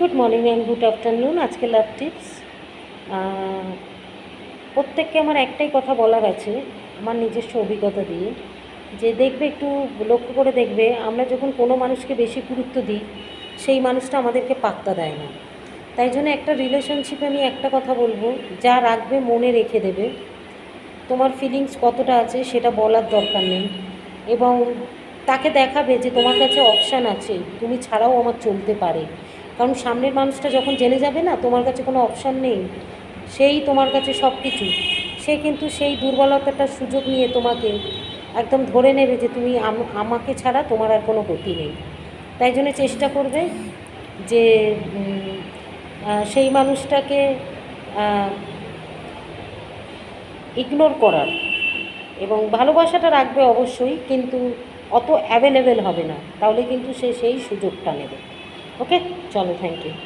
Good morning and good afternoon. আজকে লাভ tips. প্রত্যেককে আমার একটাই কথা বলার আছে, আমার নিজস্ব অভিজ্ঞতা দিয়ে, যে দেখবে, একটু লক্ষ্য করে দেখবে, আমরা যখন কোনো মানুষকে বেশি গুরুত্ব দিই সেই মানুষটা আমাদেরকে পাত্তা দেয় না। তাই জন্য একটা রিলেশনশিপে আমি একটা কথা বলবো, যা রাখবে মনে রেখে দেবে। তোমার ফিলিংস কতটা আছে সেটা বলার দরকার নেই, এবং তাকে দেখাবে যে তোমার কাছে অপশান আছে, তুমি ছাড়াও আমার চলতে পারে। কারণ সামনের মানুষটা যখন জেনে যাবে না তোমার কাছে কোনো অপশান নেই, সেই তোমার কাছে সব কিছু, সে কিন্তু সেই দুর্বলতাটার সুযোগ নিয়ে তোমাকে একদম ধরে নেবে যে তুমি আমাকে ছাড়া তোমার আর কোনো গতি নেই। তাই জন্য চেষ্টা করবে যে সেই মানুষটাকে ইগনোর করার, এবং ভালোবাসাটা রাখবে অবশ্যই, কিন্তু অত অ্যাভেলেবেল হবে না, তাহলে কিন্তু সে সেই সুযোগটা নেবে। ওকে, চলো, থ্যাংক ইউ।